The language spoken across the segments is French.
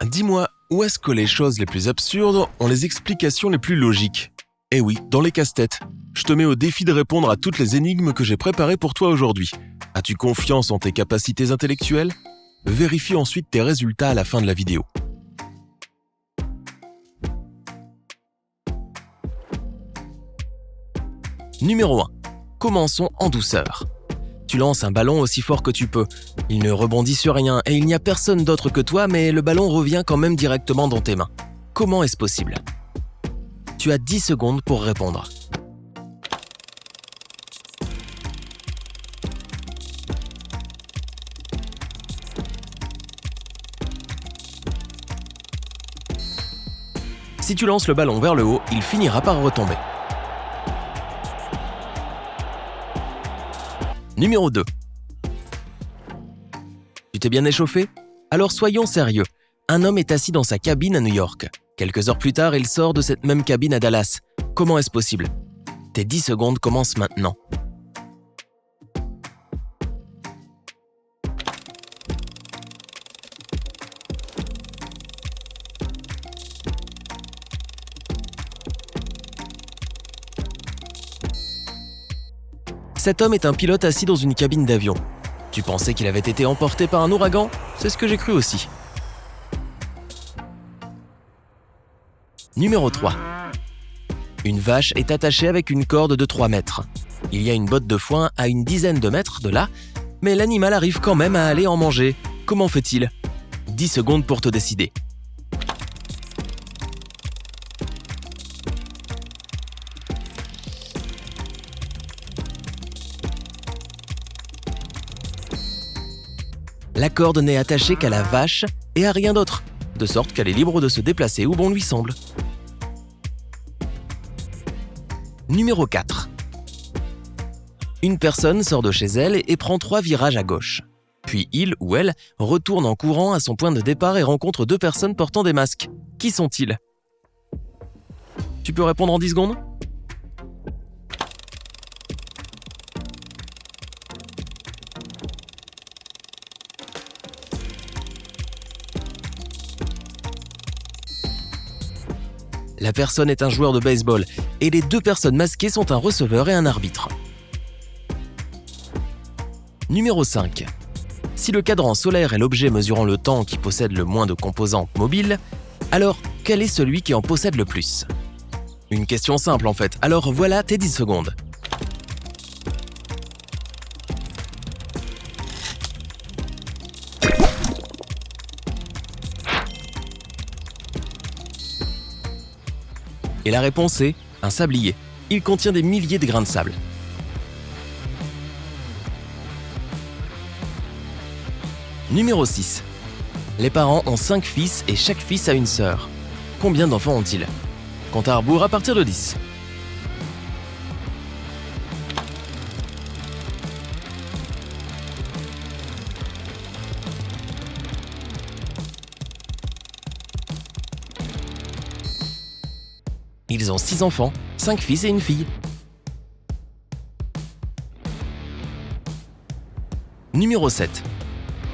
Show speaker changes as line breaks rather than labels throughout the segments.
Dis-moi, où est-ce que les choses les plus absurdes ont les explications les plus logiques ? Eh oui, dans les casse-têtes. Je te mets au défi de répondre à toutes les énigmes que j'ai préparées pour toi aujourd'hui. As-tu confiance en tes capacités intellectuelles ? Vérifie ensuite tes résultats à la fin de la vidéo. Numéro 1. Commençons en douceur. Tu lances un ballon aussi fort que tu peux. Il ne rebondit sur rien et il n'y a personne d'autre que toi, mais le ballon revient quand même directement dans tes mains. Comment est-ce possible ? Tu as 10 secondes pour répondre. Si tu lances le ballon vers le haut, il finira par retomber. Numéro 2. Tu t'es bien échauffé ? Alors soyons sérieux. Un homme est assis dans sa cabine à New York. Quelques heures plus tard, il sort de cette même cabine à Dallas. Comment est-ce possible ? Tes 10 secondes commencent maintenant. Cet homme est un pilote assis dans une cabine d'avion. Tu pensais qu'il avait été emporté par un ouragan ? C'est ce que j'ai cru aussi. Numéro 3. Une vache est attachée avec une corde de 3 mètres. Il y a une botte de foin à une dizaine de mètres de là, mais l'animal arrive quand même à aller en manger. Comment fait-il ? 10 secondes pour te décider. La corde n'est attachée qu'à la vache et à rien d'autre, de sorte qu'elle est libre de se déplacer où bon lui semble. Numéro 4. Une personne sort de chez elle et prend 3 virages à gauche. Puis il ou elle retourne en courant à son point de départ et rencontre 2 personnes portant des masques. Qui sont-ils ? Tu peux répondre en 10 secondes ? La personne est un joueur de baseball et les 2 personnes masquées sont un receveur et un arbitre. Numéro 5. Si le cadran solaire est l'objet mesurant le temps qui possède le moins de composantes mobiles, alors quel est celui qui en possède le plus ? Une question simple en fait, alors voilà tes 10 secondes. Et la réponse est un sablier. Il contient des milliers de grains de sable. Numéro 6. Les parents ont 5 fils et chaque fils a une sœur. Combien d'enfants ont-ils ? Compte à rebours à partir de 10. Ils ont 6 enfants, 5 fils et une fille. Numéro 7.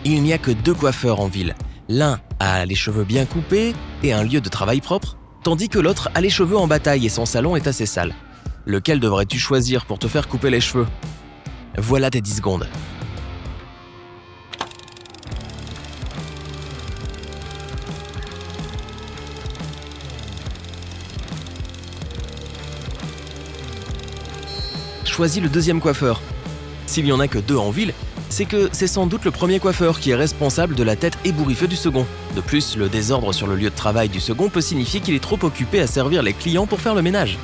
Il n'y a que 2 coiffeurs en ville. L'un a les cheveux bien coupés et un lieu de travail propre, tandis que l'autre a les cheveux en bataille et son salon est assez sale. Lequel devrais-tu choisir pour te faire couper les cheveux ? Voilà tes 10 secondes. Choisis le 2e coiffeur. S'il n'y en a que 2 en ville, c'est que c'est sans doute le premier coiffeur qui est responsable de la tête ébouriffée du second. De plus, le désordre sur le lieu de travail du second peut signifier qu'il est trop occupé à servir les clients pour faire le ménage.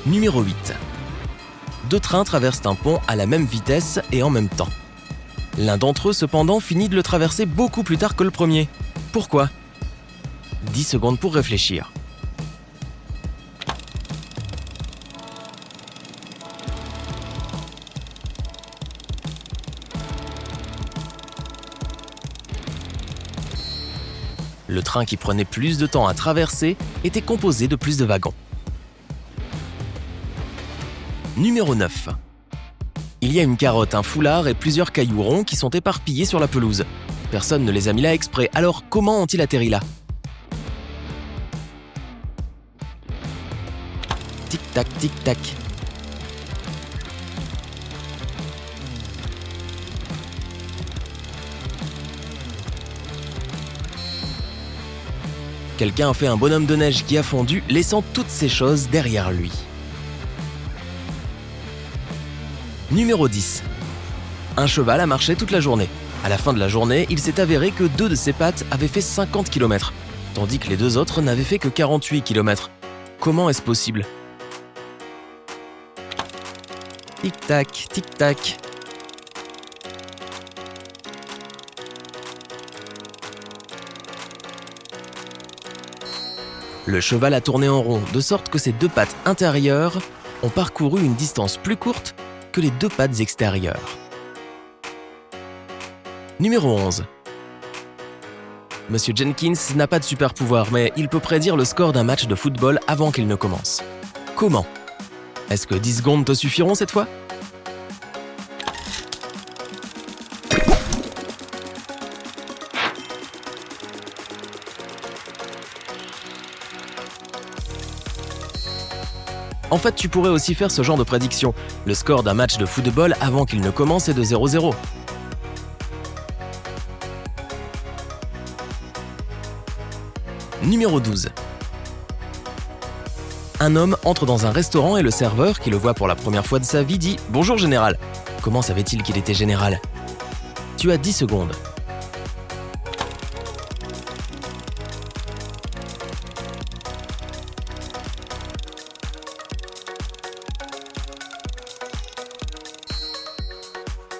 Numéro 8. 2 trains traversent un pont à la même vitesse et en même temps. L'un d'entre eux, cependant, finit de le traverser beaucoup plus tard que le premier. Pourquoi ? 10 secondes pour réfléchir. Le train qui prenait plus de temps à traverser était composé de plus de wagons. Numéro 9. Il y a une carotte, un foulard et plusieurs cailloux ronds qui sont éparpillés sur la pelouse. Personne ne les a mis là exprès, alors comment ont-ils atterri là? Tic-tac, tic-tac. Quelqu'un a fait un bonhomme de neige qui a fondu, laissant toutes ces choses derrière lui. Numéro 10. Un cheval a marché toute la journée. À la fin de la journée, il s'est avéré que 2 de ses pattes avaient fait 50 km, tandis que les 2 autres n'avaient fait que 48 km. Comment est-ce possible? Tic-tac, tic-tac. Le cheval a tourné en rond, de sorte que ses 2 pattes intérieures ont parcouru une distance plus courte que les 2 pattes extérieures. Numéro 11. Monsieur Jenkins n'a pas de super pouvoir, mais il peut prédire le score d'un match de football avant qu'il ne commence. Comment? Est-ce que 10 secondes te suffiront cette fois? En fait, tu pourrais aussi faire ce genre de prédiction. Le score d'un match de football avant qu'il ne commence est de 0-0. Numéro 12. Un homme entre dans un restaurant et le serveur, qui le voit pour la première fois de sa vie, dit « Bonjour général ». Comment savait-il qu'il était général? Tu as 10 secondes.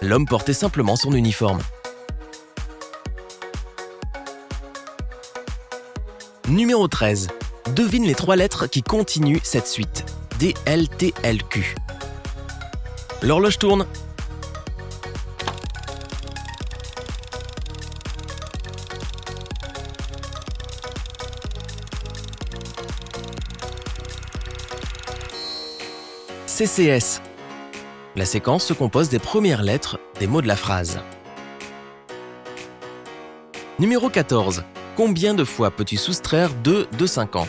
L'homme portait simplement son uniforme. Numéro 13. Devine les 3 lettres qui continuent cette suite. D-L-T-L-Q. L'horloge tourne. CCS. La séquence se compose des premières lettres des mots de la phrase. Numéro 14. Combien de fois peux-tu soustraire 2 de 50?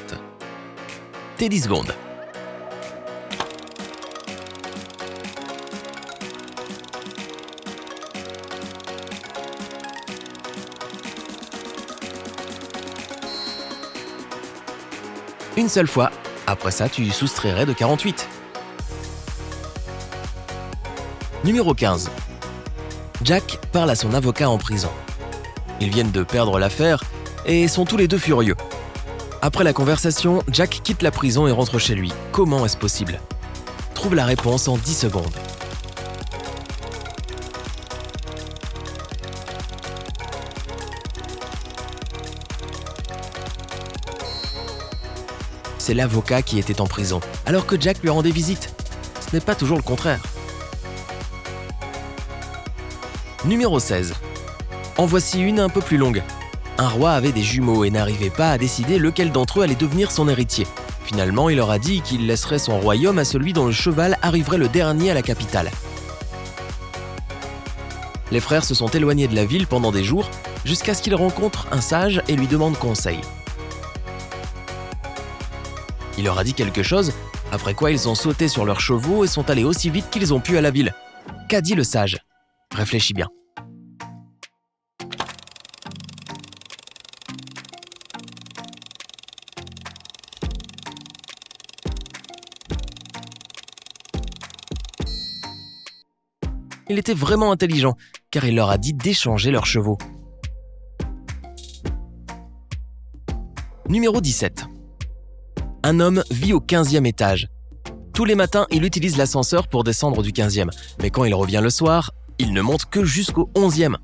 Tes 10 secondes. Une seule fois. Après ça, tu soustrairais de 48. Numéro 15. Jack parle à son avocat en prison. Ils viennent de perdre l'affaire et sont tous les deux furieux. Après la conversation, Jack quitte la prison et rentre chez lui. Comment est-ce possible? Trouve la réponse en 10 secondes. C'est l'avocat qui était en prison, alors que Jack lui rendait visite. Ce n'est pas toujours le contraire. Numéro 16. En voici une un peu plus longue. Un roi avait des jumeaux et n'arrivait pas à décider lequel d'entre eux allait devenir son héritier. Finalement, il leur a dit qu'il laisserait son royaume à celui dont le cheval arriverait le dernier à la capitale. Les frères se sont éloignés de la ville pendant des jours, jusqu'à ce qu'ils rencontrent un sage et lui demandent conseil. Il leur a dit quelque chose, après quoi ils ont sauté sur leurs chevaux et sont allés aussi vite qu'ils ont pu à la ville. Qu'a dit le sage? Réfléchis bien. Il était vraiment intelligent, car il leur a dit d'échanger leurs chevaux. Numéro 17. Un homme vit au 15e étage. Tous les matins, il utilise l'ascenseur pour descendre du 15e, mais quand il revient le soir, il ne monte que jusqu'au 11e.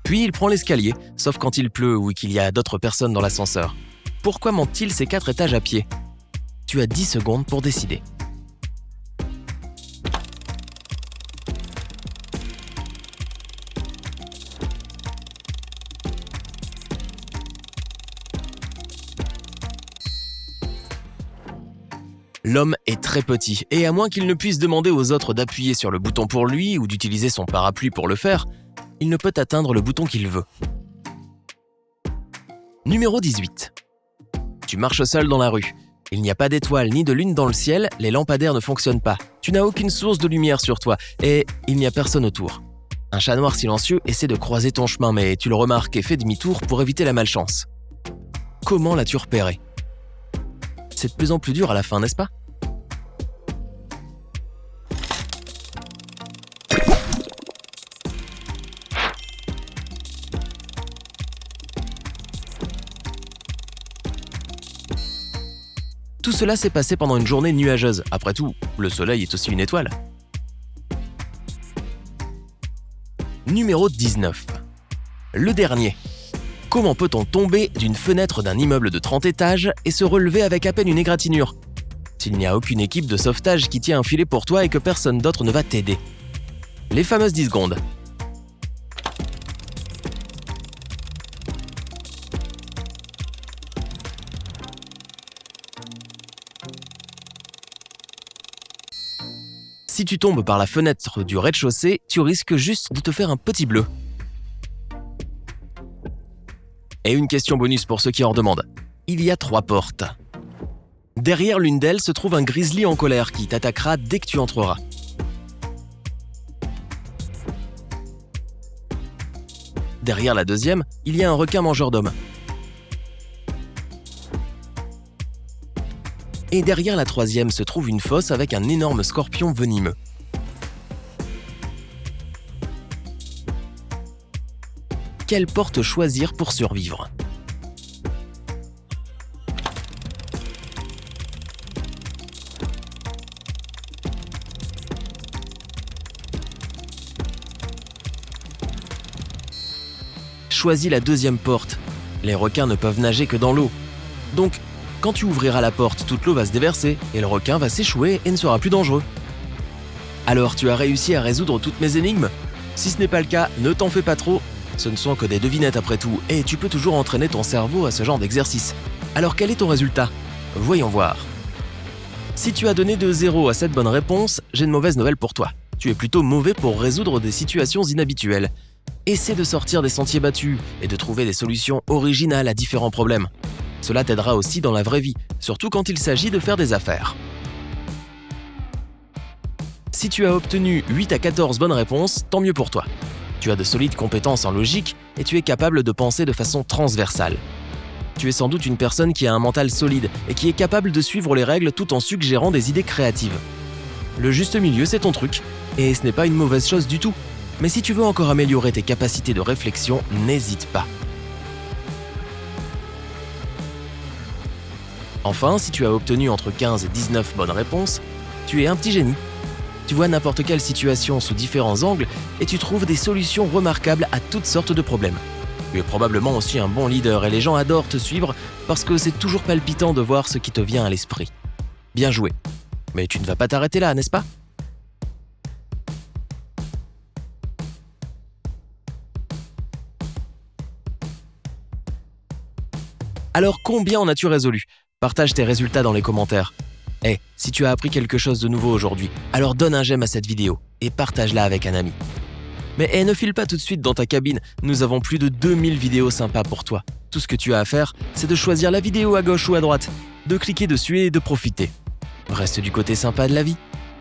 Puis il prend l'escalier, sauf quand il pleut ou qu'il y a d'autres personnes dans l'ascenseur. Pourquoi monte-t-il ces 4 étages à pied? Tu as 10 secondes pour décider. L'homme est très petit et à moins qu'il ne puisse demander aux autres d'appuyer sur le bouton pour lui ou d'utiliser son parapluie pour le faire, il ne peut atteindre le bouton qu'il veut. Numéro 18. Tu marches seul dans la rue. Il n'y a pas d'étoiles ni de lune dans le ciel, les lampadaires ne fonctionnent pas. Tu n'as aucune source de lumière sur toi et il n'y a personne autour. Un chat noir silencieux essaie de croiser ton chemin mais tu le remarques et fais demi-tour pour éviter la malchance. Comment l'as-tu repéré ? C'est de plus en plus dur à la fin, n'est-ce pas ? Tout cela s'est passé pendant une journée nuageuse. Après tout, le soleil est aussi une étoile. Numéro 19. Le dernier. Comment peut-on tomber d'une fenêtre d'un immeuble de 30 étages et se relever avec à peine une égratignure ? S'il n'y a aucune équipe de sauvetage qui tient un filet pour toi et que personne d'autre ne va t'aider. Les fameuses 10 secondes. Si tu tombes par la fenêtre du rez-de-chaussée, tu risques juste de te faire un petit bleu. Et une question bonus pour ceux qui en demandent. Il y a 3 portes. Derrière l'une d'elles se trouve un grizzly en colère qui t'attaquera dès que tu entreras. Derrière la deuxième, il y a un requin mangeur d'hommes. Et derrière la troisième se trouve une fosse avec un énorme scorpion venimeux. Quelle porte choisir pour survivre ? Choisis la deuxième porte. Les requins ne peuvent nager que dans l'eau. Donc, quand tu ouvriras la porte, toute l'eau va se déverser et le requin va s'échouer et ne sera plus dangereux. Alors, tu as réussi à résoudre toutes mes énigmes ? Si ce n'est pas le cas, ne t'en fais pas trop. Ce ne sont que des devinettes après tout et tu peux toujours entraîner ton cerveau à ce genre d'exercice. Alors, quel est ton résultat ? Voyons voir. Si tu as donné de 0 à cette bonne réponse, j'ai une mauvaise nouvelle pour toi. Tu es plutôt mauvais pour résoudre des situations inhabituelles. Essaie de sortir des sentiers battus et de trouver des solutions originales à différents problèmes. Cela t'aidera aussi dans la vraie vie, surtout quand il s'agit de faire des affaires. Si tu as obtenu 8 à 14 bonnes réponses, tant mieux pour toi. Tu as de solides compétences en logique et tu es capable de penser de façon transversale. Tu es sans doute une personne qui a un mental solide et qui est capable de suivre les règles tout en suggérant des idées créatives. Le juste milieu, c'est ton truc, et ce n'est pas une mauvaise chose du tout. Mais si tu veux encore améliorer tes capacités de réflexion, n'hésite pas. Enfin, si tu as obtenu entre 15 et 19 bonnes réponses, tu es un petit génie. Tu vois n'importe quelle situation sous différents angles et tu trouves des solutions remarquables à toutes sortes de problèmes. Tu es probablement aussi un bon leader et les gens adorent te suivre parce que c'est toujours palpitant de voir ce qui te vient à l'esprit. Bien joué. Mais tu ne vas pas t'arrêter là, n'est-ce pas ? Alors combien en as-tu résolu ? Partage tes résultats dans les commentaires. Si tu as appris quelque chose de nouveau aujourd'hui, alors donne un j'aime à cette vidéo et partage-la avec un ami. Mais ne file pas tout de suite dans ta cabine, nous avons plus de 2000 vidéos sympas pour toi. Tout ce que tu as à faire, c'est de choisir la vidéo à gauche ou à droite, de cliquer dessus et de profiter. Reste du côté sympa de la vie.